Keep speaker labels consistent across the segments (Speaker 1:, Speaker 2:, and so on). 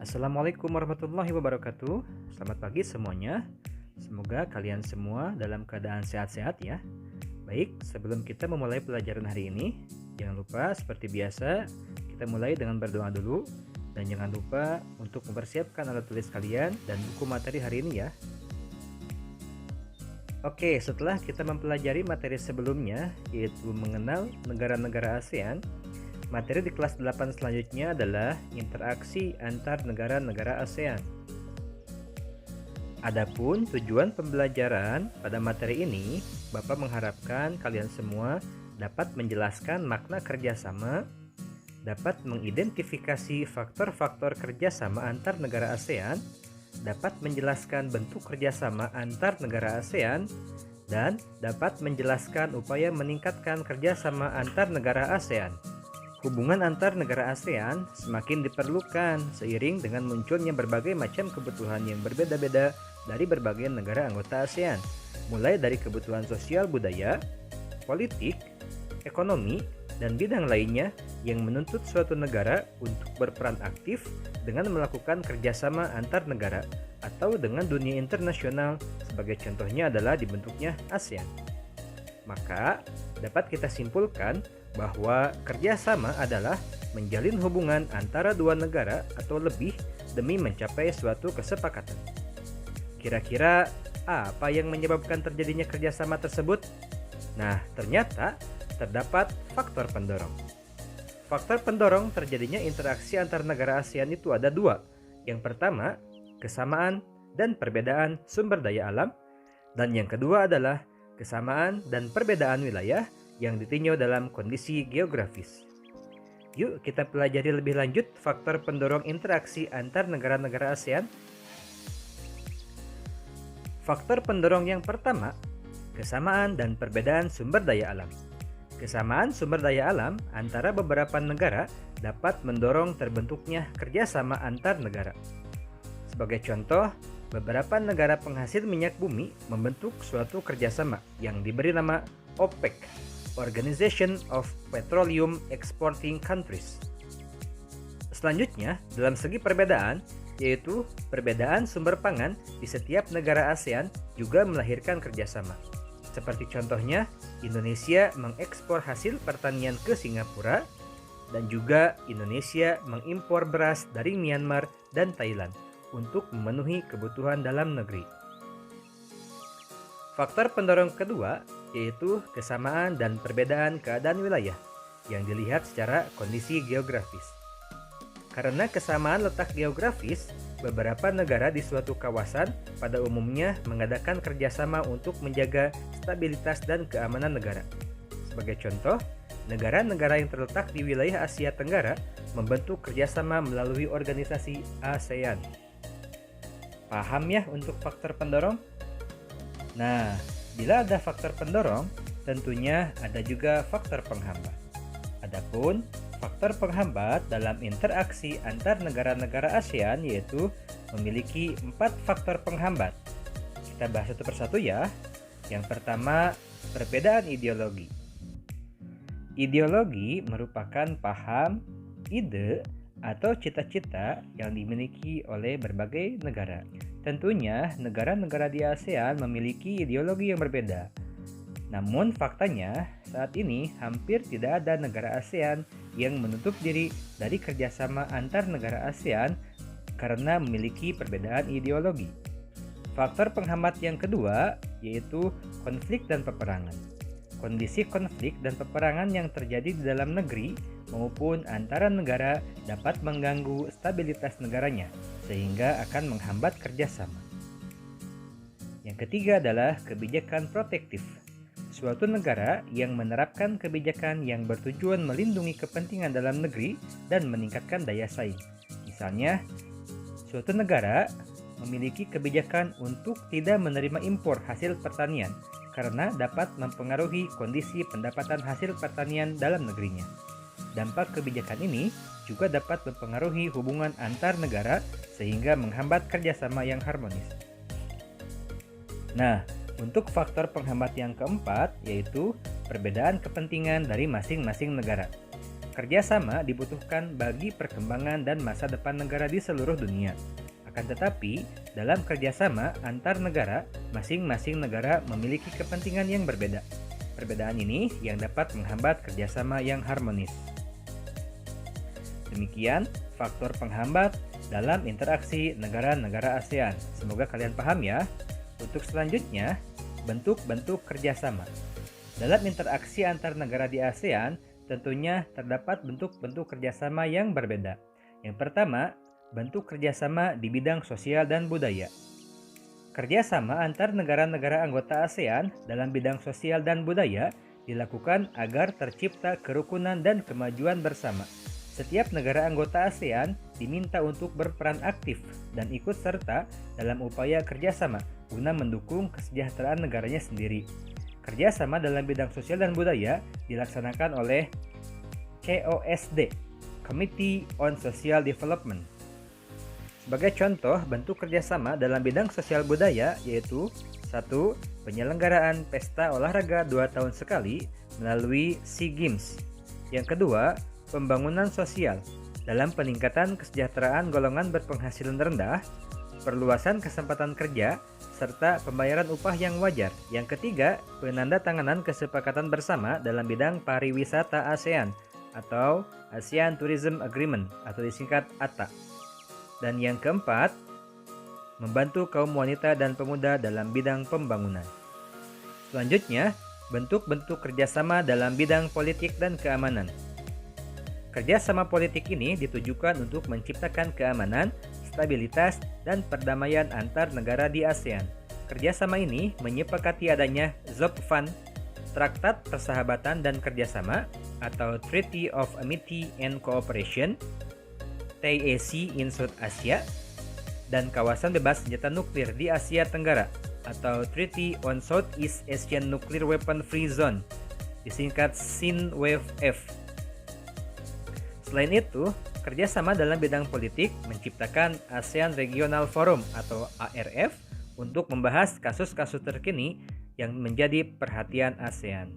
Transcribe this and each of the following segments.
Speaker 1: Assalamualaikum warahmatullahi wabarakatuh. Selamat pagi semuanya. Semoga kalian semua dalam keadaan sehat-sehat ya. Baik, sebelum kita memulai pelajaran hari ini, jangan lupa seperti biasa kita mulai dengan berdoa dulu. Dan jangan lupa untuk mempersiapkan alat tulis kalian dan buku materi hari ini ya. Oke, setelah kita mempelajari materi sebelumnya, yaitu mengenal negara-negara ASEAN, materi di kelas 8 selanjutnya adalah interaksi antar negara-negara ASEAN. Adapun tujuan pembelajaran pada materi ini, Bapak mengharapkan kalian semua dapat menjelaskan makna kerjasama, dapat mengidentifikasi faktor-faktor kerjasama antar negara ASEAN, dapat menjelaskan bentuk kerjasama antar negara ASEAN, dan dapat menjelaskan upaya meningkatkan kerjasama antar negara ASEAN. Hubungan antar negara ASEAN semakin diperlukan seiring dengan munculnya berbagai macam kebutuhan yang berbeda-beda dari berbagai negara anggota ASEAN, mulai dari kebutuhan sosial budaya, politik, ekonomi, dan bidang lainnya yang menuntut suatu negara untuk berperan aktif dengan melakukan kerjasama antar negara atau dengan dunia internasional, sebagai contohnya adalah dibentuknya ASEAN. Maka dapat kita simpulkan bahwa kerjasama adalah menjalin hubungan antara dua negara atau lebih demi mencapai suatu kesepakatan. Kira-kira apa yang menyebabkan terjadinya kerjasama tersebut? Nah, ternyata terdapat faktor pendorong. Faktor pendorong terjadinya interaksi antar negara ASEAN itu ada dua. Yang pertama, kesamaan dan perbedaan sumber daya alam, dan yang kedua adalah kesamaan dan perbedaan wilayah yang ditinjau dalam kondisi geografis. Yuk kita pelajari lebih lanjut faktor pendorong interaksi antar negara-negara ASEAN. Faktor pendorong yang pertama, kesamaan dan perbedaan sumber daya alam. Kesamaan sumber daya alam antara beberapa negara dapat mendorong terbentuknya kerjasama antar negara. Sebagai contoh, beberapa negara penghasil minyak bumi membentuk suatu kerjasama yang diberi nama OPEC, Organization of Petroleum Exporting Countries. Selanjutnya, dalam segi perbedaan, yaitu perbedaan sumber pangan di setiap negara ASEAN juga melahirkan kerjasama. Seperti contohnya, Indonesia mengekspor hasil pertanian ke Singapura, dan juga Indonesia mengimpor beras dari Myanmar dan Thailand untuk memenuhi kebutuhan dalam negeri. Faktor pendorong kedua yaitu kesamaan dan perbedaan keadaan wilayah yang dilihat secara kondisi geografis. Karena kesamaan letak geografis, beberapa negara di suatu kawasan pada umumnya mengadakan kerjasama untuk menjaga stabilitas dan keamanan negara. Sebagai contoh, negara-negara yang terletak di wilayah Asia Tenggara membentuk kerjasama melalui organisasi ASEAN. Paham ya untuk faktor pendorong? Nah, bila ada faktor pendorong, tentunya ada juga faktor penghambat. Adapun faktor penghambat dalam interaksi antar negara-negara ASEAN yaitu memiliki 4 faktor penghambat. Kita bahas satu persatu ya. Yang pertama, perbedaan ideologi. Ideologi merupakan paham, ide, atau cita-cita yang dimiliki oleh berbagai negara. Tentunya, negara-negara di ASEAN memiliki ideologi yang berbeda. Namun faktanya, saat ini hampir tidak ada negara ASEAN yang menutup diri dari kerjasama antar negara ASEAN karena memiliki perbedaan ideologi. Faktor penghambat yang kedua yaitu konflik dan peperangan. Kondisi konflik dan peperangan yang terjadi di dalam negeri maupun antara negara dapat mengganggu stabilitas negaranya sehingga akan menghambat kerjasama. Yang ketiga adalah kebijakan protektif. Suatu negara yang menerapkan kebijakan yang bertujuan melindungi kepentingan dalam negeri dan meningkatkan daya saing. Misalnya, suatu negara memiliki kebijakan untuk tidak menerima impor hasil pertanian karena dapat mempengaruhi kondisi pendapatan hasil pertanian dalam negerinya. Dampak kebijakan ini juga dapat mempengaruhi hubungan antar negara sehingga menghambat kerjasama yang harmonis. Nah, untuk faktor penghambat yang keempat yaitu perbedaan kepentingan dari masing-masing negara. Kerjasama dibutuhkan bagi perkembangan dan masa depan negara di seluruh dunia. Akan tetapi, dalam kerjasama antar negara, masing-masing negara memiliki kepentingan yang berbeda. Perbedaan ini yang dapat menghambat kerjasama yang harmonis. Demikian faktor penghambat dalam interaksi negara-negara ASEAN. Semoga kalian paham ya. Untuk selanjutnya, bentuk-bentuk kerjasama. Dalam interaksi antar negara di ASEAN, tentunya terdapat bentuk-bentuk kerjasama yang berbeda. Yang pertama, bentuk kerjasama di bidang sosial dan budaya. Kerjasama antar negara-negara anggota ASEAN dalam bidang sosial dan budaya dilakukan agar tercipta kerukunan dan kemajuan bersama. Setiap negara anggota ASEAN diminta untuk berperan aktif dan ikut serta dalam upaya kerjasama guna mendukung kesejahteraan negaranya sendiri. Kerjasama dalam bidang sosial dan budaya dilaksanakan oleh COSD, Committee on Social Development. Sebagai contoh bentuk kerjasama dalam bidang sosial budaya yaitu 1. Penyelenggaraan pesta olahraga 2 tahun sekali melalui SEA Games. Yang kedua, pembangunan sosial dalam peningkatan kesejahteraan golongan berpenghasilan rendah, perluasan kesempatan kerja, serta pembayaran upah yang wajar. Yang ketiga, penandatanganan kesepakatan bersama dalam bidang pariwisata ASEAN atau ASEAN Tourism Agreement atau disingkat ATA. Dan yang keempat, membantu kaum wanita dan pemuda dalam bidang pembangunan. Selanjutnya, bentuk-bentuk kerjasama dalam bidang politik dan keamanan. Kerjasama politik ini ditujukan untuk menciptakan keamanan, stabilitas, dan perdamaian antar negara di ASEAN. Kerjasama ini menyepakati adanya ZOPFAN, Traktat Persahabatan dan Kerjasama atau Treaty of Amity and Cooperation, TAC in South Asia, dan Kawasan Bebas Senjata Nuklir di Asia Tenggara atau Treaty on Southeast Asian Nuclear Weapon Free Zone, disingkat SINWF. Selain itu, kerjasama dalam bidang politik menciptakan ASEAN Regional Forum atau ARF untuk membahas kasus-kasus terkini yang menjadi perhatian ASEAN.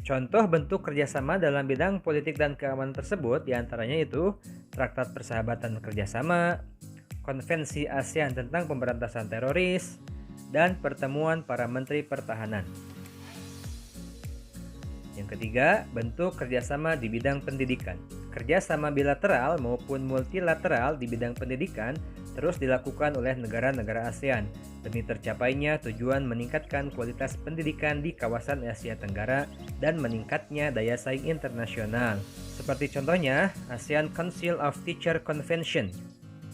Speaker 1: Contoh bentuk kerjasama dalam bidang politik dan keamanan tersebut diantaranya itu Traktat Persahabatan Kerjasama, Konvensi ASEAN tentang Pemberantasan Teroris, dan pertemuan para Menteri Pertahanan. Yang ketiga, bentuk kerjasama di bidang pendidikan. Kerjasama bilateral maupun multilateral di bidang pendidikan terus dilakukan oleh negara-negara ASEAN demi tercapainya tujuan meningkatkan kualitas pendidikan di kawasan Asia Tenggara dan meningkatnya daya saing internasional. Seperti contohnya ASEAN Council of Teacher Convention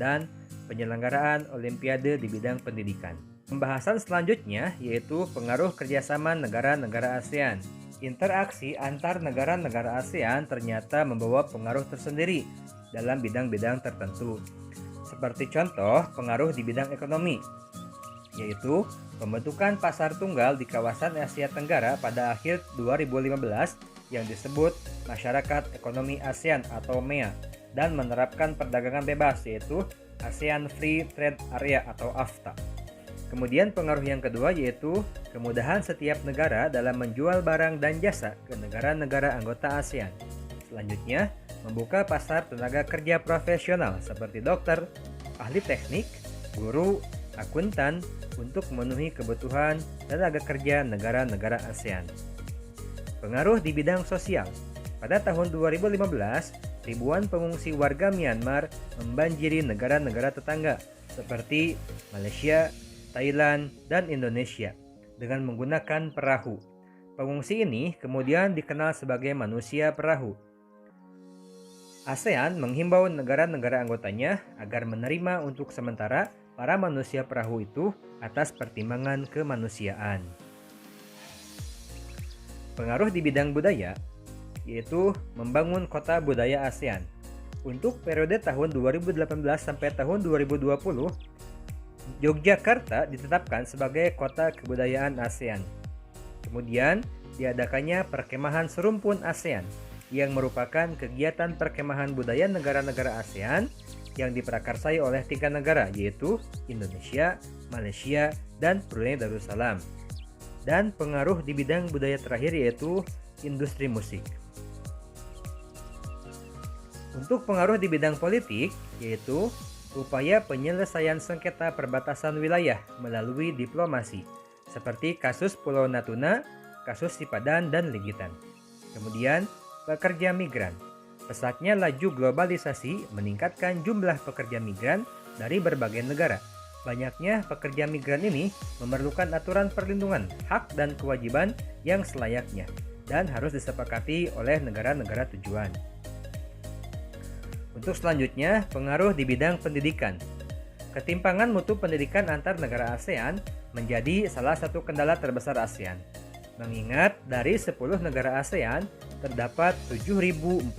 Speaker 1: dan penyelenggaraan Olimpiade di bidang pendidikan. Pembahasan selanjutnya yaitu pengaruh kerjasama negara-negara ASEAN. Interaksi antar negara-negara ASEAN ternyata membawa pengaruh tersendiri dalam bidang-bidang tertentu. Seperti contoh pengaruh di bidang ekonomi, yaitu pembentukan pasar tunggal di kawasan Asia Tenggara pada akhir 2015 yang disebut Masyarakat Ekonomi ASEAN atau MEA dan menerapkan perdagangan bebas yaitu ASEAN Free Trade Area atau AFTA. Kemudian pengaruh yang kedua yaitu kemudahan setiap negara dalam menjual barang dan jasa ke negara-negara anggota ASEAN. Selanjutnya, membuka pasar tenaga kerja profesional seperti dokter, ahli teknik, guru, akuntan untuk memenuhi kebutuhan tenaga kerja negara-negara ASEAN. Pengaruh di bidang sosial. Pada tahun 2015, ribuan pengungsi warga Myanmar membanjiri negara-negara tetangga seperti Malaysia, Thailand, dan Indonesia dengan menggunakan perahu. Pengungsi ini kemudian dikenal sebagai manusia perahu. ASEAN menghimbau negara-negara anggotanya agar menerima untuk sementara para manusia perahu itu atas pertimbangan kemanusiaan. Pengaruh di bidang budaya yaitu membangun kota budaya ASEAN. Untuk periode tahun 2018 sampai tahun 2020, Yogyakarta ditetapkan sebagai kota kebudayaan ASEAN. Kemudian diadakannya perkemahan serumpun ASEAN yang merupakan kegiatan perkemahan budaya negara-negara ASEAN yang diprakarsai oleh 3 negara yaitu Indonesia, Malaysia, dan Brunei Darussalam. Dan pengaruh di bidang budaya terakhir yaitu industri musik. Untuk pengaruh di bidang politik, yaitu upaya penyelesaian sengketa perbatasan wilayah melalui diplomasi, seperti kasus Pulau Natuna, kasus Sipadan, dan Ligitan. Kemudian, pekerja migran. Pesatnya laju globalisasi meningkatkan jumlah pekerja migran dari berbagai negara. Banyaknya pekerja migran ini memerlukan aturan perlindungan, hak dan kewajiban yang selayaknya dan harus disepakati oleh negara-negara tujuan. Untuk selanjutnya, pengaruh di bidang pendidikan. Ketimpangan mutu pendidikan antar negara ASEAN menjadi salah satu kendala terbesar ASEAN. Mengingat dari 10 negara ASEAN, terdapat 7.446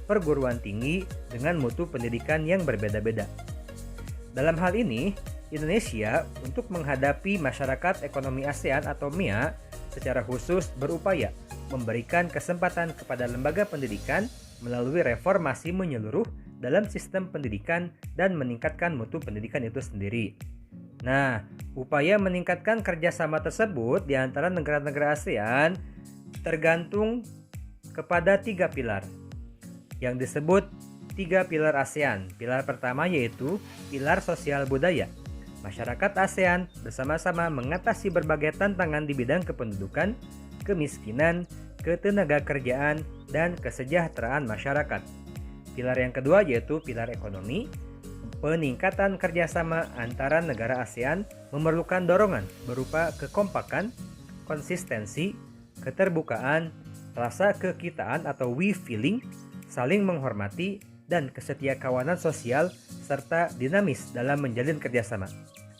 Speaker 1: perguruan tinggi dengan mutu pendidikan yang berbeda-beda. Dalam hal ini, Indonesia untuk menghadapi masyarakat ekonomi ASEAN atau MEA secara khusus berupaya memberikan kesempatan kepada lembaga pendidikan melalui reformasi menyeluruh dalam sistem pendidikan dan meningkatkan mutu pendidikan itu sendiri. Nah, upaya meningkatkan kerjasama tersebut di antara negara-negara ASEAN tergantung kepada 3 pilar yang disebut 3 pilar ASEAN. Pilar pertama yaitu pilar sosial budaya. Masyarakat ASEAN bersama-sama mengatasi berbagai tantangan di bidang kependudukan, kemiskinan, ketenaga kerjaan, dan kesejahteraan masyarakat. Pilar yang kedua yaitu pilar ekonomi. Peningkatan kerjasama antara negara ASEAN memerlukan dorongan berupa kekompakan, konsistensi, keterbukaan, rasa kekitaan atau we feeling, saling menghormati, dan kesetiakawanan sosial serta dinamis dalam menjalin kerjasama.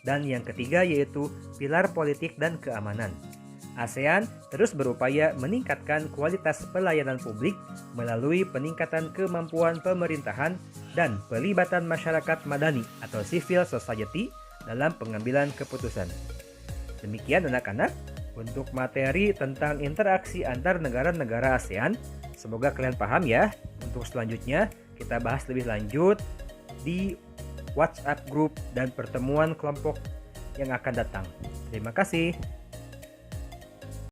Speaker 1: Dan yang ketiga yaitu pilar politik dan keamanan. ASEAN terus berupaya meningkatkan kualitas pelayanan publik melalui peningkatan kemampuan pemerintahan dan pelibatan masyarakat madani atau civil society dalam pengambilan keputusan. Demikian anak-anak untuk materi tentang interaksi antar negara-negara ASEAN. Semoga kalian paham ya. Untuk selanjutnya kita bahas lebih lanjut di WhatsApp group dan pertemuan kelompok yang akan datang. Terima kasih.